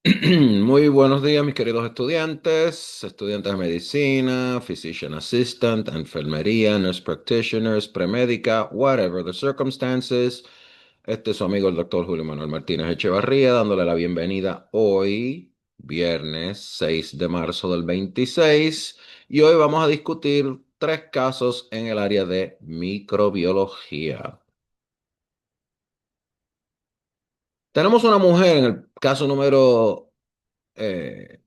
Muy buenos días, mis queridos estudiantes, estudiantes de medicina, physician assistant, enfermería, nurse practitioners, premédica, whatever the circumstances. Este es su amigo el doctor Julio Manuel Martínez Echevarría, dándole la bienvenida hoy, viernes 6 de marzo del 26, y hoy vamos a discutir tres casos en el área de microbiología. Tenemos una mujer en el caso número eh,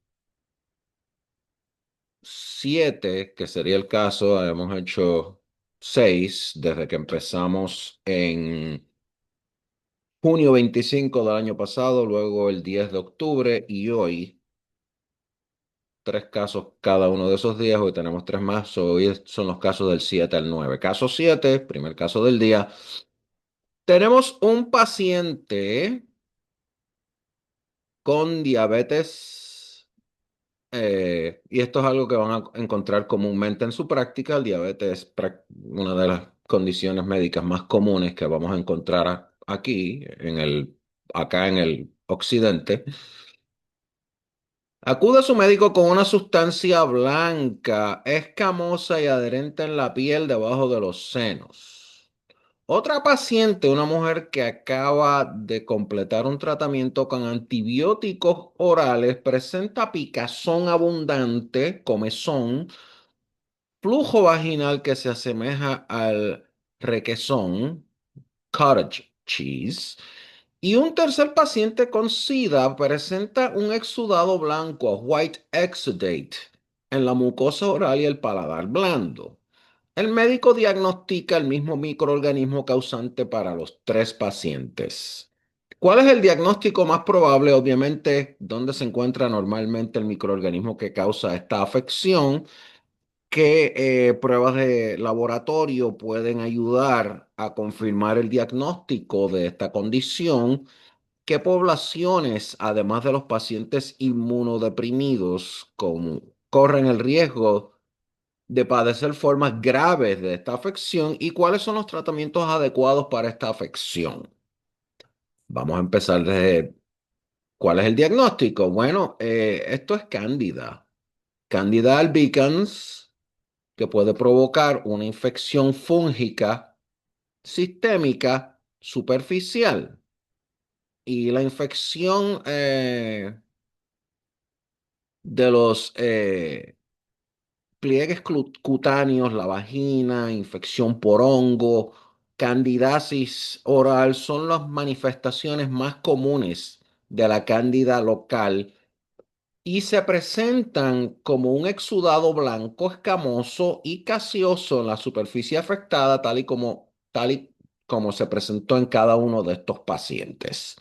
7, que sería el caso, hemos hecho 6 desde que empezamos en junio 25 del año pasado, luego el 10 de octubre y hoy tres casos cada uno de esos días. Hoy tenemos tres más, hoy son los casos del 7 al 9. Caso 7, primer caso del día. Tenemos un paciente con diabetes. Y esto es algo que van a encontrar comúnmente en su práctica. El diabetes es una de las condiciones médicas más comunes que vamos a encontrar aquí, acá en el occidente. Acude a su médico con una sustancia blanca, escamosa y adherente en la piel debajo de los senos. Otra paciente, una mujer que acaba de completar un tratamiento con antibióticos orales, presenta picazón abundante, comezón, flujo vaginal que se asemeja al requesón, cottage cheese, y un tercer paciente con SIDA presenta un exudado blanco, white exudate, en la mucosa oral y el paladar blando. El médico diagnostica el mismo microorganismo causante para los tres pacientes. ¿Cuál es el diagnóstico más probable? Obviamente, ¿dónde se encuentra normalmente el microorganismo que causa esta afección? ¿Qué pruebas de laboratorio pueden ayudar a confirmar el diagnóstico de esta condición? ¿Qué poblaciones, además de los pacientes inmunodeprimidos, corren el riesgo de padecer formas graves de esta afección y cuáles son los tratamientos adecuados para esta afección? Vamos a empezar desde cuál es el diagnóstico. Bueno, esto es Cándida. Candida albicans, que puede provocar una infección fúngica sistémica superficial. Y la infección de los pliegues cutáneos, la vagina, infección por hongo, candidiasis oral son las manifestaciones más comunes de la cándida local y se presentan como un exudado blanco escamoso y gaseoso en la superficie afectada, tal y como se presentó en cada uno de estos pacientes.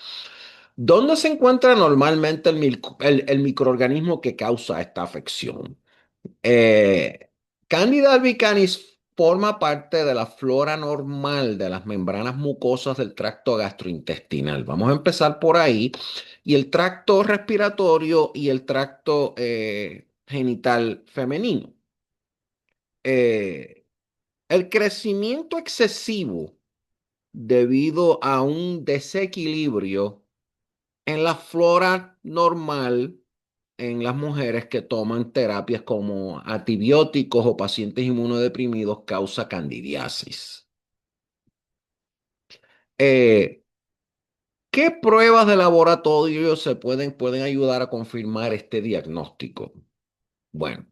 ¿Dónde se encuentra normalmente el microorganismo que causa esta afección? Eh, Candida albicans forma parte de la flora normal de las membranas mucosas del tracto gastrointestinal. Vamos a empezar por ahí. Y el tracto respiratorio y el tracto genital femenino. Eh, el crecimiento excesivo debido a un desequilibrio en la flora normal en las mujeres que toman terapias como antibióticos o pacientes inmunodeprimidos causa candidiasis. Eh, ¿Qué pruebas de laboratorio pueden ayudar a confirmar este diagnóstico? Bueno,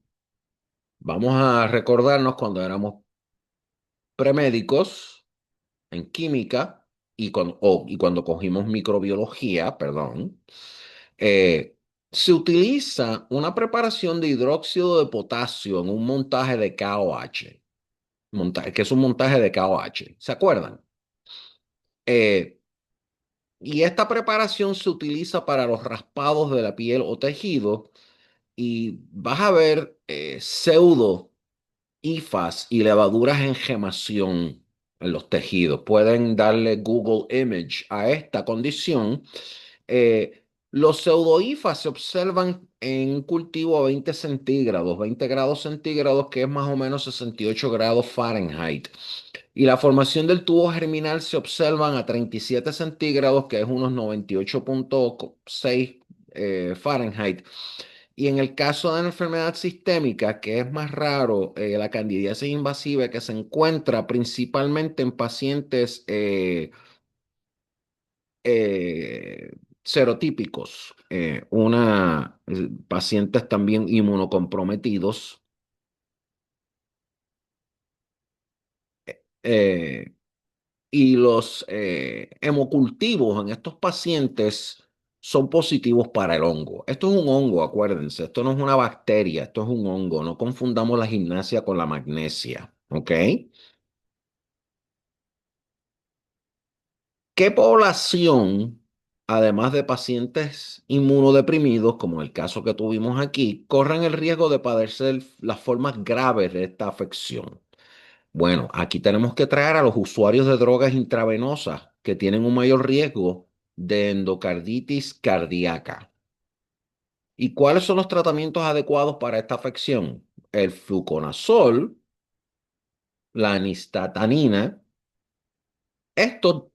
vamos a recordarnos cuando éramos premédicos en química y cuando cogimos microbiología, perdón. eh, Se utiliza una preparación de hidróxido de potasio en un montaje de KOH, que es un montaje de KOH. ¿Se acuerdan? Eh, y esta preparación se utiliza para los raspados de la piel o tejido y vas a ver pseudo hifas y levaduras en gemación en los tejidos. Pueden darle Google Image a esta condición. Los pseudohifas se observan en un cultivo a 20 centígrados, 20 grados centígrados, que es más o menos 68 grados Fahrenheit. Y la formación del tubo germinal se observan a 37 centígrados, que es unos 98,6 Fahrenheit. Y en el caso de la enfermedad sistémica, que es más raro, la candidiasis invasiva que se encuentra principalmente en pacientes serotípicos, pacientes también inmunocomprometidos, eh, y los hemocultivos en estos pacientes son positivos para el hongo. Esto es un hongo, acuérdense, esto no es una bacteria, esto es un hongo. No confundamos la gimnasia con la magnesia, ¿ok? ¿Qué población, además de pacientes inmunodeprimidos, como el caso que tuvimos aquí, corren el riesgo de padecer las formas graves de esta afección? Bueno, aquí tenemos que traer a los usuarios de drogas intravenosas que tienen un mayor riesgo de endocarditis cardíaca. ¿Y cuáles son los tratamientos adecuados para esta afección? El fluconazol, la nistatanina. Estos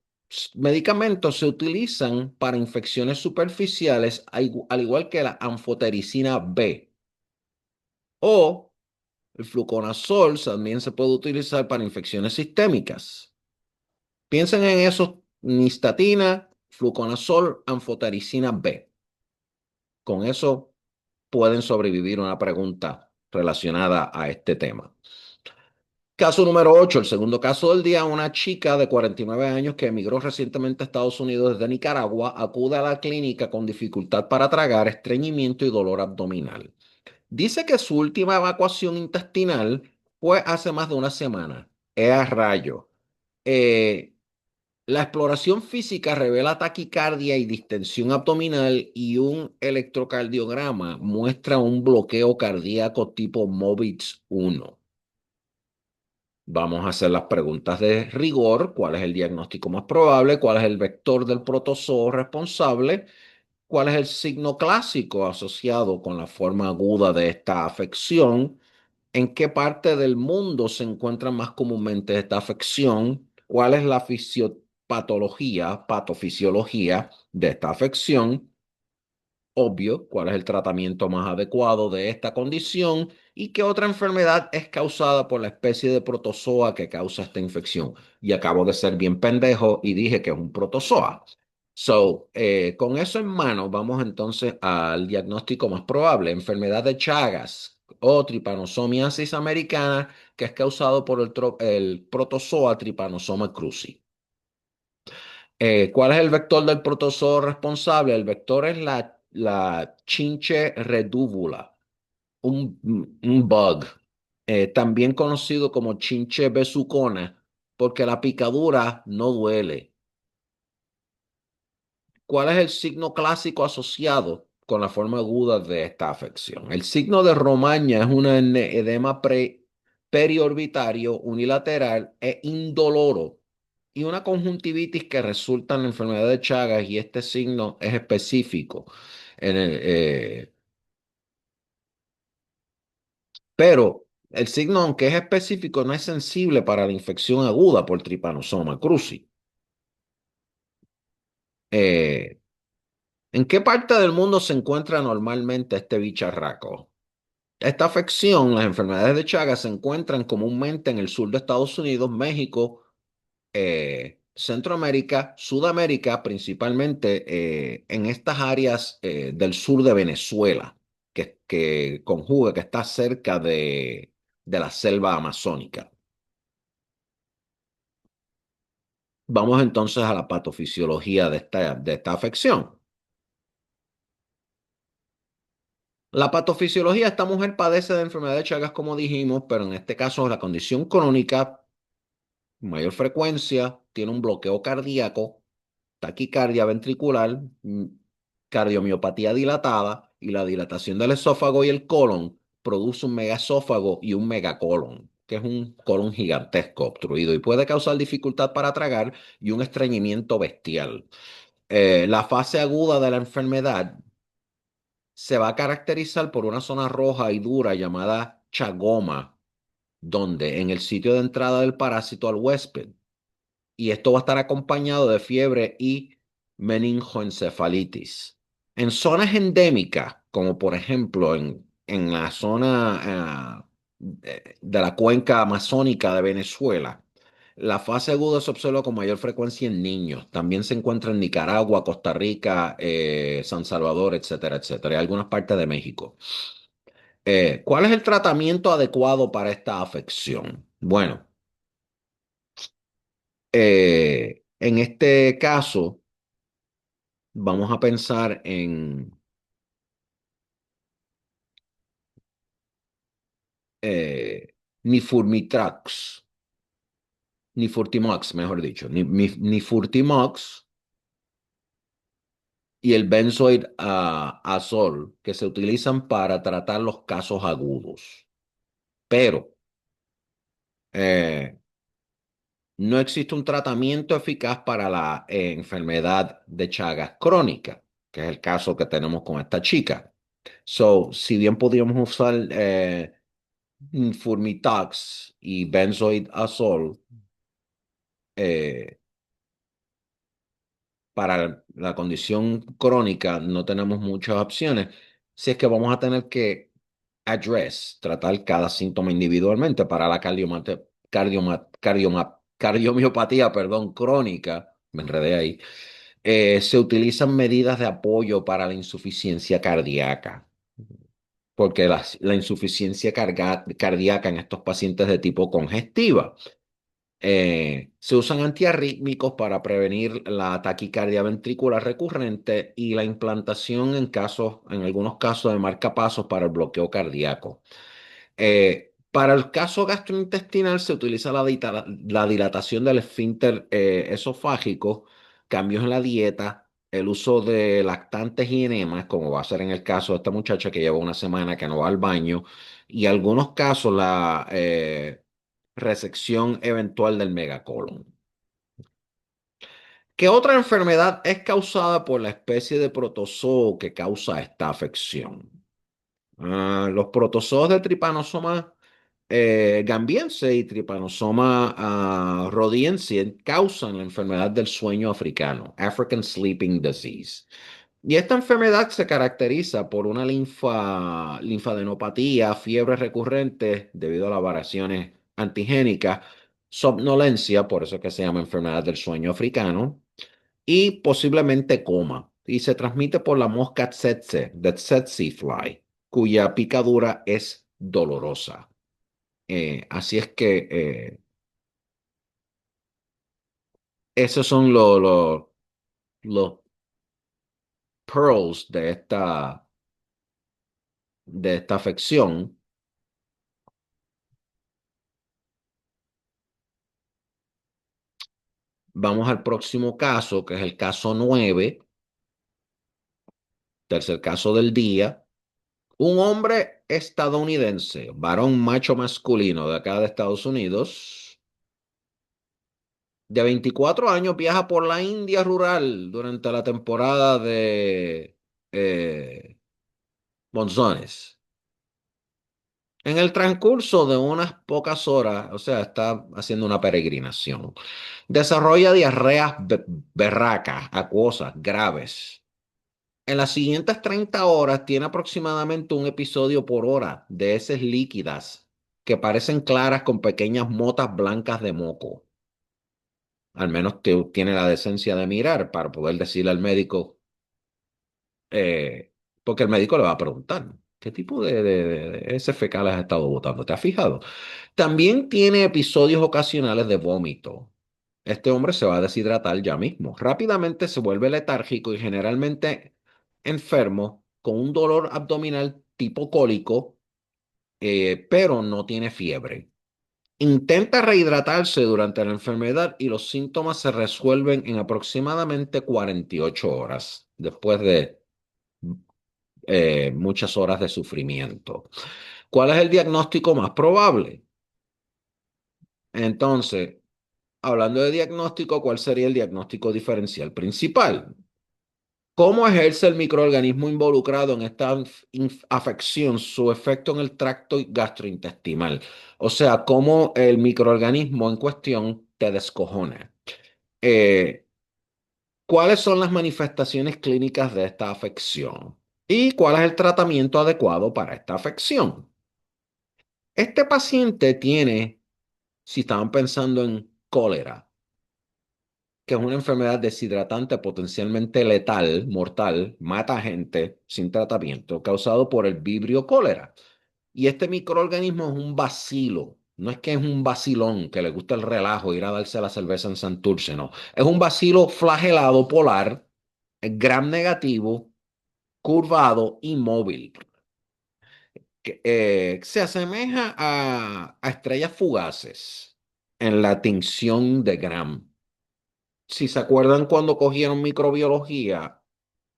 medicamentos se utilizan para infecciones superficiales, al igual que la anfotericina B. O el fluconazol también se puede utilizar para infecciones sistémicas. Piensen en esos: nistatina, fluconazol, anfotericina B. Con eso pueden sobrevivir una pregunta relacionada a este tema. Caso número 8, el segundo caso del día: una chica de 49 años que emigró recientemente a Estados Unidos desde Nicaragua acude a la clínica con dificultad para tragar, estreñimiento y dolor abdominal. Dice que su última evacuación intestinal fue hace más de una semana. A rayo! Eh, La exploración física revela taquicardia y distensión abdominal, y un electrocardiograma muestra un bloqueo cardíaco tipo MOBITS 1. Vamos a hacer las preguntas de rigor. ¿Cuál es el diagnóstico más probable? ¿Cuál es el vector del protozoo responsable? ¿Cuál es el signo clásico asociado con la forma aguda de esta afección? ¿En qué parte del mundo se encuentra más comúnmente esta afección? ¿Cuál es la patofisiología de esta afección? Obvio, ¿cuál es el tratamiento más adecuado de esta condición? ¿Y qué otra enfermedad es causada por la especie de protozoa que causa esta infección? Y acabo de ser bien pendejo y dije que es un protozoa. Con eso en mano, vamos entonces al diagnóstico más probable: enfermedad de Chagas o tripanosomiasis americana, que es causado por el protozoa Trypanosoma cruzi. ¿Cuál es el vector del protozoo responsable? El vector es la chinche redúvula, un bug, también conocido como chinche besucona, porque la picadura no duele. ¿Cuál es el signo clásico asociado con la forma aguda de esta afección? El signo de Romaña es un edema periorbitario unilateral e indoloro, y una conjuntivitis que resulta en la enfermedad de Chagas, y este signo es específico. En el, pero el signo, aunque es específico, no es sensible para la infección aguda por Trypanosoma cruzi. Eh, ¿En qué parte del mundo se encuentra normalmente este bicharraco? Esta afección, las enfermedades de Chagas, se encuentran comúnmente en el sur de Estados Unidos, México, Centroamérica, Sudamérica, principalmente en estas áreas del sur de Venezuela, que conjuga, que está cerca de la selva amazónica. Vamos entonces a la patofisiología de esta afección. La patofisiología: esta mujer padece de enfermedad de Chagas, como dijimos, pero en este caso la condición crónica, mayor frecuencia, tiene un bloqueo cardíaco, taquicardia ventricular, cardiomiopatía dilatada, y la dilatación del esófago y el colon produce un megaesófago y un megacolon, que es un colon gigantesco obstruido y puede causar dificultad para tragar y un estreñimiento bestial. La fase aguda de la enfermedad se va a caracterizar por una zona roja y dura llamada chagoma, donde en el sitio de entrada del parásito al huésped. Y esto va a estar acompañado de fiebre y meningoencefalitis. En zonas endémicas, como por ejemplo en la zona de la cuenca amazónica de Venezuela, la fase aguda se observa con mayor frecuencia en niños. También se encuentra en Nicaragua, Costa Rica, San Salvador, etcétera, etcétera, y algunas partes de México. ¿Cuál es el tratamiento adecuado para esta afección? Bueno, en este caso, vamos a pensar en Nifurmitrax. Nifurtimox, mejor dicho, Nifurtimox y el benzoid azol que se utilizan para tratar los casos agudos. Pero eh, no existe un tratamiento eficaz para la enfermedad de Chagas crónica, que es el caso que tenemos con esta chica. So, si bien podríamos usar Nifurmitox y benzoid azol, eh, para la condición crónica no tenemos muchas opciones. Si es que vamos a tener que tratar cada síntoma individualmente para la cardiomiopatía, perdón, crónica, me enredé ahí. Se utilizan medidas de apoyo para la insuficiencia cardíaca, porque la insuficiencia cardíaca en estos pacientes de tipo congestiva se usan antiarrítmicos para prevenir la taquicardia ventricular recurrente y la implantación en algunos casos de marcapasos para el bloqueo cardíaco. Para el caso gastrointestinal se utiliza la dilatación del esfínter esofágico, cambios en la dieta, el uso de lactantes y enemas, como va a ser en el caso de esta muchacha que lleva una semana que no va al baño, y en algunos casos la resección eventual del megacolon. ¿Qué otra enfermedad es causada por la especie de protozoo que causa esta afección? Los protozoos de Trypanosoma gambiense y Trypanosoma rhodiense causan la enfermedad del sueño africano, African Sleeping Disease. Y esta enfermedad se caracteriza por una linfadenopatía, fiebre recurrente debido a las variaciones antigénicas, somnolencia, por eso es que se llama enfermedad del sueño africano, y posiblemente coma. Y se transmite por la mosca tsetse, the tsetse fly, cuya picadura es dolorosa. Así es que esos son los pearls de esta afección. Vamos al próximo caso, que es el caso 9, tercer caso del día. Un hombre estadounidense, varón macho masculino de acá de Estados Unidos, de 24 años, viaja por la India rural durante la temporada de monzones. En el transcurso de unas pocas horas, o sea, está haciendo una peregrinación, desarrolla diarreas berracas, acuosas, graves. En las siguientes 30 horas tiene aproximadamente un episodio por hora de heces líquidas que parecen claras con pequeñas motas blancas de moco. Al menos tiene la decencia de mirar para poder decirle al médico, eh, porque el médico le va a preguntar, ¿qué tipo de heces fecales has estado botando? ¿Te has fijado? También tiene episodios ocasionales de vómito. Este hombre se va a deshidratar ya mismo. Rápidamente se vuelve letárgico y generalmente enfermo con un dolor abdominal tipo cólico, pero no tiene fiebre. Intenta rehidratarse durante la enfermedad y los síntomas se resuelven en aproximadamente 48 horas, después de muchas horas de sufrimiento. ¿Cuál es el diagnóstico más probable? Entonces, hablando de diagnóstico, ¿cuál sería el diagnóstico diferencial principal? ¿Cómo ejerce el microorganismo involucrado en esta afección su efecto en el tracto gastrointestinal? O sea, cómo el microorganismo en cuestión te descojona. Eh, ¿Cuáles son las manifestaciones clínicas de esta afección? ¿Y cuál es el tratamiento adecuado para esta afección? Este paciente tiene, si estaban pensando en cólera, que es una enfermedad deshidratante potencialmente letal, mortal, mata gente sin tratamiento, causado por el vibrio cólera. Y este microorganismo es un bacilo. No es que es un vacilón que le gusta el relajo, ir a darse la cerveza en Santurce, no. Es un bacilo flagelado polar, gram negativo, curvado y móvil, que se asemeja a estrellas fugaces en la tinción de Gram. Si se acuerdan cuando cogieron microbiología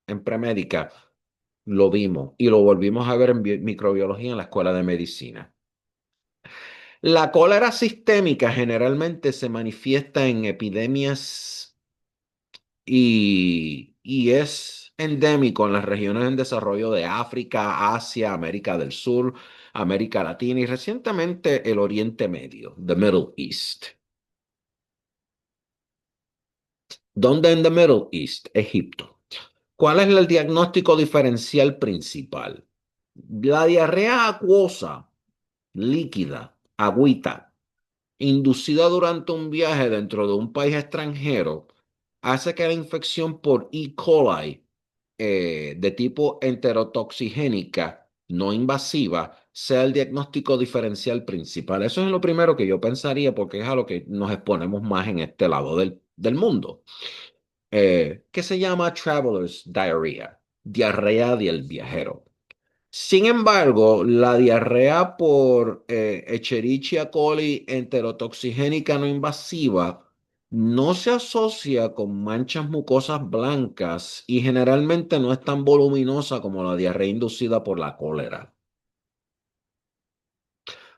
en premédica, lo vimos y lo volvimos a ver en microbiología en la escuela de medicina. La cólera sistémica generalmente se manifiesta en epidemias y es endémico en las regiones en desarrollo de África, Asia, América del Sur, América Latina y recientemente el Oriente Medio, the Middle East. ¿Dónde en the Middle East? Egipto. ¿Cuál es el diagnóstico diferencial principal? La diarrea acuosa, líquida, agüita, inducida durante un viaje dentro de un país extranjero, hace que la infección por E. coli de tipo enterotoxigénica no invasiva sea el diagnóstico diferencial principal. Eso es lo primero que yo pensaría porque es a lo que nos exponemos más en este lado del mundo, que se llama Traveler's Diarrhea, diarrea del viajero. Sin embargo, la diarrea por Escherichia coli enterotoxigénica no invasiva no se asocia con manchas mucosas blancas y generalmente no es tan voluminosa como la diarrea inducida por la cólera.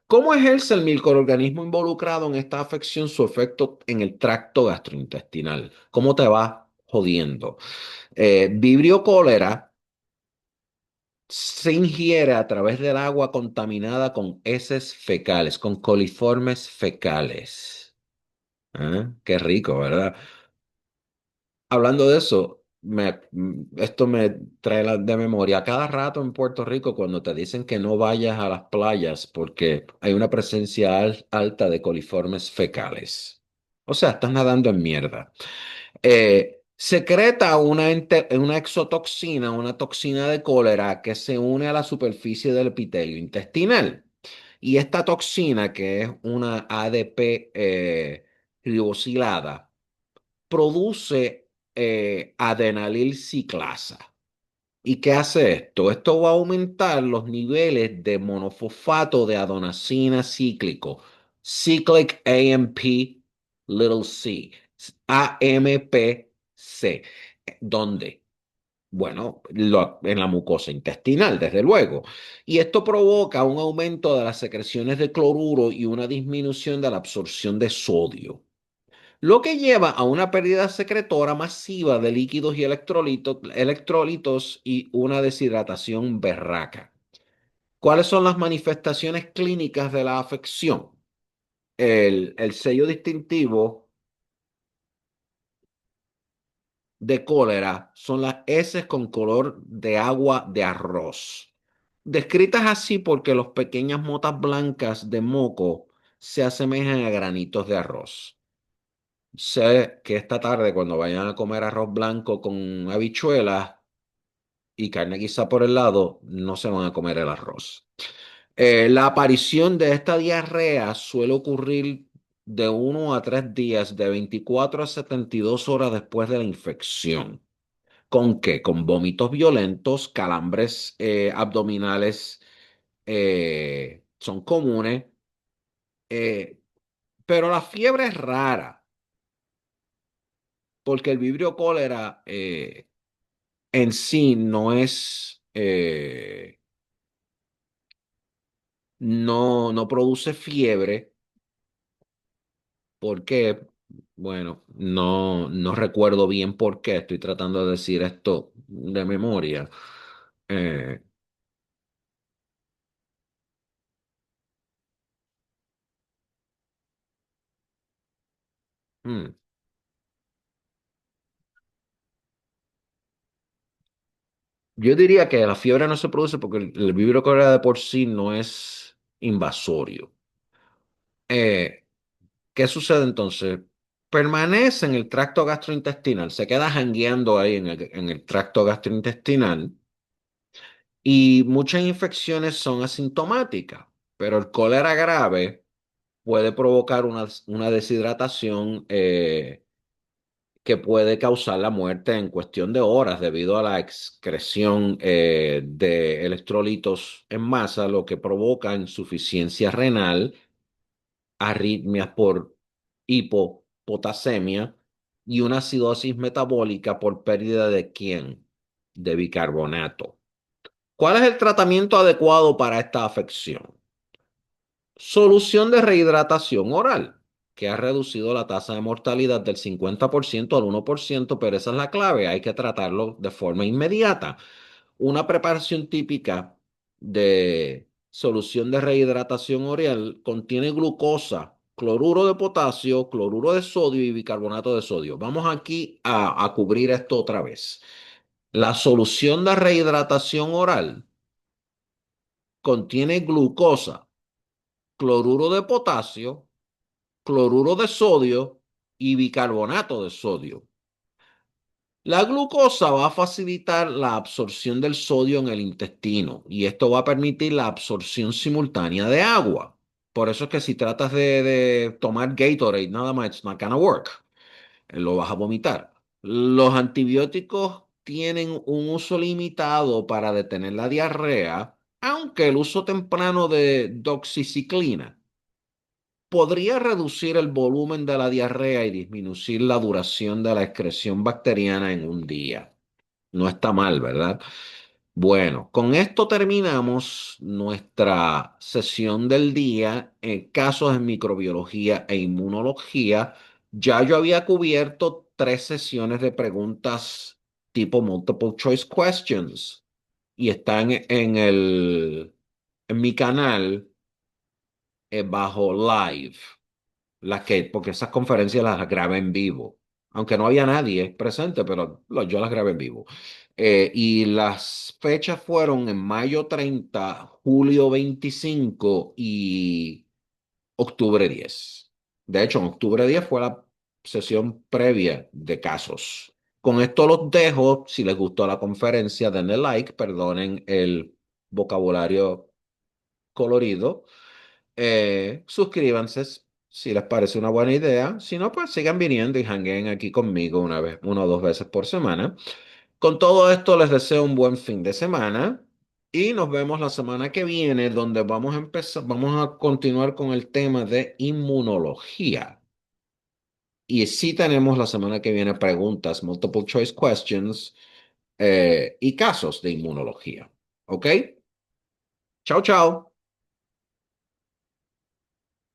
¿Cómo ejerce el microorganismo involucrado en esta afección su efecto en el tracto gastrointestinal? ¿Cómo te va jodiendo? Vibrio cólera se ingiere a través del agua contaminada con heces fecales, con coliformes fecales. ¿Ah? Qué rico, ¿verdad? Hablando de eso, esto me trae de memoria. A cada rato en Puerto Rico, cuando te dicen que no vayas a las playas porque hay una presencia alta de coliformes fecales. O sea, estás nadando en mierda. Secreta una exotoxina, una toxina de cólera que se une a la superficie del epitelio intestinal. Y esta toxina, que es una ADP ribosilada, produce adenalil ciclasa. ¿Y qué hace esto? Esto va a aumentar los niveles de monofosfato de adenosina cíclico, cyclic AMP little c, AMPC. ¿Dónde? Bueno, en la mucosa intestinal, desde luego. Y esto provoca un aumento de las secreciones de cloruro y una disminución de la absorción de sodio, lo que lleva a una pérdida secretora masiva de líquidos y electrolitos y una deshidratación berraca. ¿Cuáles son las manifestaciones clínicas de la afección? El sello distintivo de cólera son las heces con color de agua de arroz, descritas así porque las pequeñas motas blancas de moco se asemejan a granitos de arroz. Sé que esta tarde, cuando vayan a comer arroz blanco con habichuelas y carne guisada por el lado, no se van a comer el arroz. La aparición de esta diarrea suele ocurrir de 1 a 3 días, de 24 a 72 horas después de la infección. ¿Con qué? Con vómitos violentos, calambres abdominales son comunes, eh, pero la fiebre es rara porque el vibrio cólera en sí no produce fiebre, porque, bueno, no recuerdo bien por qué, estoy tratando de decir esto de memoria. Eh, mm, Yo diría que la fiebre no se produce porque el Vibrio cólera de por sí no es invasorio. Eh, ¿Qué sucede entonces? Permanece en el tracto gastrointestinal, se queda jangueando ahí en el tracto gastrointestinal y muchas infecciones son asintomáticas, pero el cólera grave puede provocar una deshidratación que puede causar la muerte en cuestión de horas debido a la excreción de electrolitos en masa, lo que provoca insuficiencia renal, arritmias por hipopotasemia y una acidosis metabólica por pérdida de ¿quién? De bicarbonato. ¿Cuál es el tratamiento adecuado para esta afección? Solución de rehidratación oral, que ha reducido la tasa de mortalidad del 50% al 1%, pero esa es la clave, hay que tratarlo de forma inmediata. Una preparación típica de solución de rehidratación oral contiene glucosa, cloruro de potasio, cloruro de sodio y bicarbonato de sodio. Vamos aquí a cubrir esto otra vez. La solución de rehidratación oral contiene glucosa, cloruro de potasio, cloruro de sodio y bicarbonato de sodio. La glucosa va a facilitar la absorción del sodio en el intestino y esto va a permitir la absorción simultánea de agua. Por eso es que si tratas de tomar Gatorade, nada más, it's not gonna work. Lo vas a vomitar. Los antibióticos tienen un uso limitado para detener la diarrea, aunque el uso temprano de doxiciclina podría reducir el volumen de la diarrea y disminuir la duración de la excreción bacteriana en un día. No está mal, ¿verdad? Bueno, con esto terminamos nuestra sesión del día en casos de microbiología e inmunología. Ya yo había cubierto 3 sesiones de preguntas tipo multiple choice questions y están en mi canal bajo live porque esas conferencias las grabé en vivo, aunque no había nadie presente, pero yo las grabé en vivo. Y las fechas fueron en mayo 30, julio 25 y octubre 10. De hecho, en octubre 10 fue la sesión previa de casos. Con esto los dejo. Si les gustó la conferencia, denle like, perdonen el vocabulario colorido. Suscríbanse si les parece una buena idea. Si no, pues sigan viniendo y jangueen aquí conmigo una o dos veces por semana. Con todo esto, les deseo un buen fin de semana y nos vemos la semana que viene, donde vamos a continuar con el tema de inmunología. Y sí tenemos la semana que viene preguntas, multiple choice questions y casos de inmunología. ¿Ok? Chao, chao.